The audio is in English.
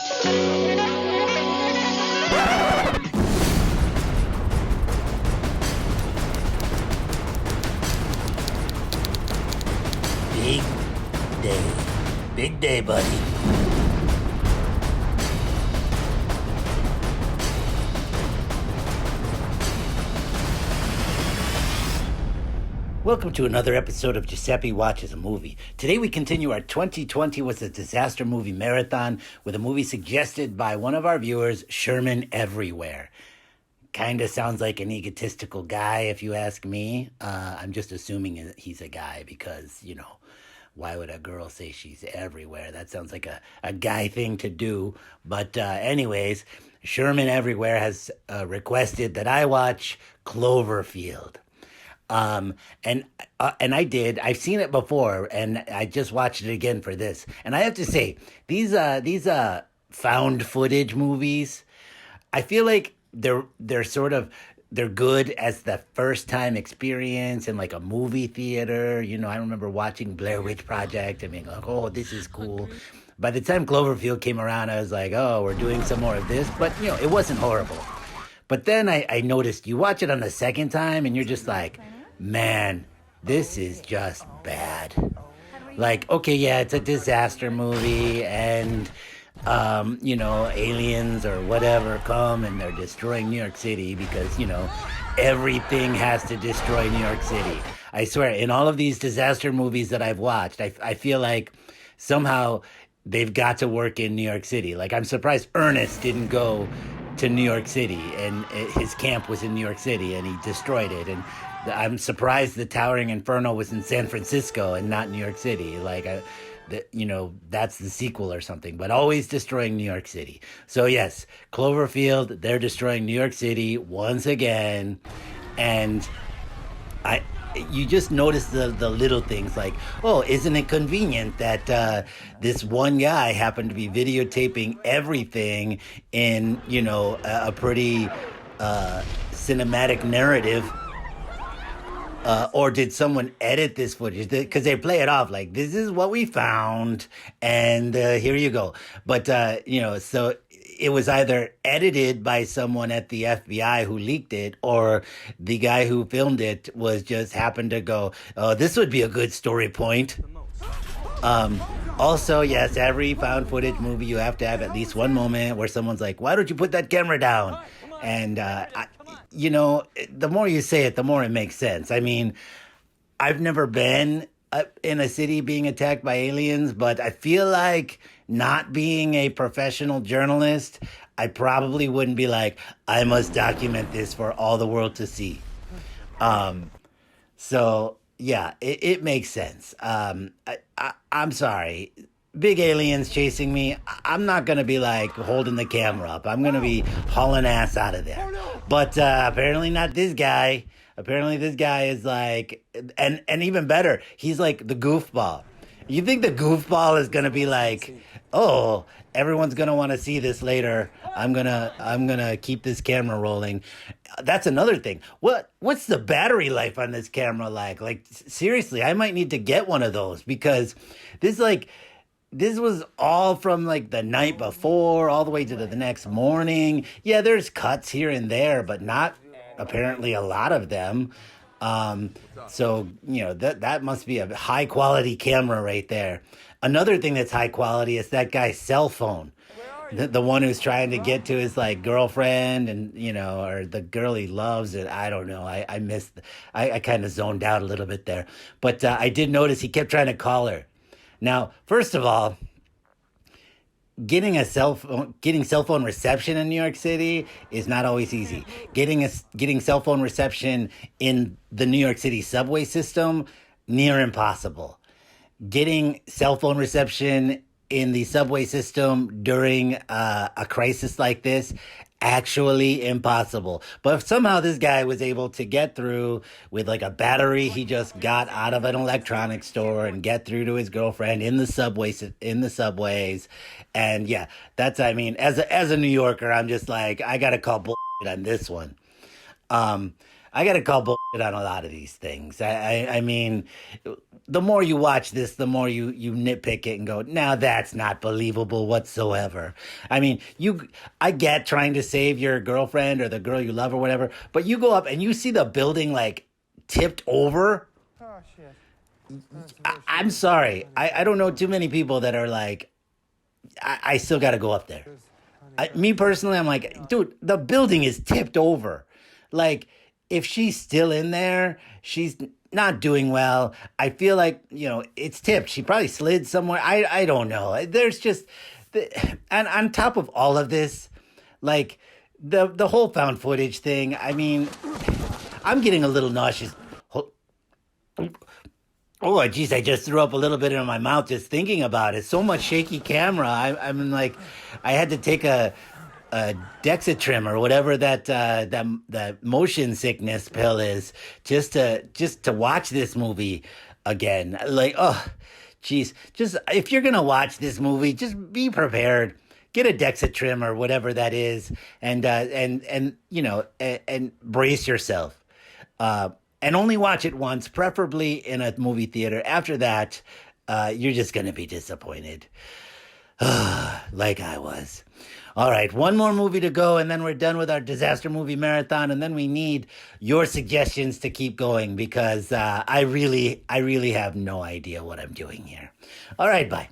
Big day. Big day, buddy. Welcome to another episode of Giuseppi Watches a Movie. Today we continue our 2020 was a disaster movie marathon with a movie suggested by one of our viewers, Sherman Everywhere. Kinda sounds like an egotistical guy if you ask me. I'm just assuming he's a guy because, why would a girl say she's everywhere? That sounds like a guy thing to do. But anyways, Sherman Everywhere has requested that I watch Cloverfield. And I did. I've seen it before, and I just watched it again for this. And I have to say, these found footage movies, I feel like they're good as the first time experience in like a movie theater. I remember watching Blair Witch Project and being like, oh, this is cool. By the time Cloverfield came around, I was like, oh, we're doing some more of this. But, it wasn't horrible. But then I noticed you watch it on the second time and you're just like, man, this is just bad. Like, okay, yeah, it's a disaster movie and, aliens or whatever come and they're destroying New York City because, everything has to destroy New York City. I swear, in all of these disaster movies that I've watched, I feel like somehow they've got to work in New York City. Like, I'm surprised Ernest didn't go to New York City and his camp was in New York City and he destroyed it. And I'm surprised the Towering Inferno was in San Francisco and not New York City. Like, that's the sequel or something, but always destroying New York City. So yes, Cloverfield, they're destroying New York City once again. And you just notice the little things like, oh, isn't it convenient that this one guy happened to be videotaping everything in, a pretty cinematic narrative? Or did someone edit this footage? Because they play it off like, this is what we found, and here you go. But, so it was either edited by someone at the FBI who leaked it, or the guy who filmed it was just happened to go, oh, this would be a good story point. Also, yes, every found footage movie, you have to have at least one moment where someone's like, why don't you put that camera down? And, the more you say it, the more it makes sense. I mean, I've never been in a city being attacked by aliens, but I feel like not being a professional journalist, I probably wouldn't be like, I must document this for all the world to see. So, yeah, it makes sense. I'm sorry. Big aliens chasing me, I'm not going to be like holding the camera up. I'm going to be hauling ass out of there. But apparently not this guy. Apparently this guy is like, and even better, he's like the goofball. You think the goofball is going to be like, oh, everyone's going to want to see this later. I'm going to keep this camera rolling. That's another thing. What's the battery life on this camera like? Like, seriously, I might need to get one of those because this was all from like the night before all the way to the next morning. Yeah, there's cuts here and there, but not apparently a lot of them. So, that must be a high quality camera right there. Another thing that's high quality is that guy's cell phone. The one who's trying to get to his like girlfriend and, or the girl he loves. And I don't know. I kind of zoned out a little bit there, but I did notice he kept trying to call her. Now, first of all, getting cell phone reception in New York City is not always easy. Getting cell phone reception in the New York City subway system, near impossible. Getting cell phone reception in the subway system during a crisis like this, actually impossible. But somehow this guy was able to get through with like a battery he just got out of an electronics store and get through to his girlfriend in the subways. And yeah, as a New Yorker, I'm just like, I gotta call bullshit on this one. I gotta call bullshit on a lot of these things. I mean, the more you watch this, the more you nitpick it and go, now that's not believable whatsoever. I mean, I get trying to save your girlfriend or the girl you love or whatever, but you go up and you see the building like tipped over. Oh shit. I'm sorry. I don't know too many people that are like, I still got to go up there. Me personally, I'm like, dude, the building is tipped over. Like, if she's still in there, she's not doing well. I feel like, it's tipped. She probably slid somewhere. I don't know. There's just, and on top of all of this, like, the whole found footage thing, I mean, I'm getting a little nauseous. Oh, geez, I just threw up a little bit in my mouth just thinking about it. So much shaky camera. I'm like, I had to take a Dexatrim or whatever that motion sickness pill is just to watch this movie again. Like, oh, geez, just if you're gonna watch this movie, just be prepared. Get a Dexatrim or whatever that is, and brace yourself. And only watch it once, preferably in a movie theater. After that, you're just going to be disappointed. Like I was. All right, one more movie to go, and then we're done with our disaster movie marathon, and then we need your suggestions to keep going because I really have no idea what I'm doing here. All right, bye.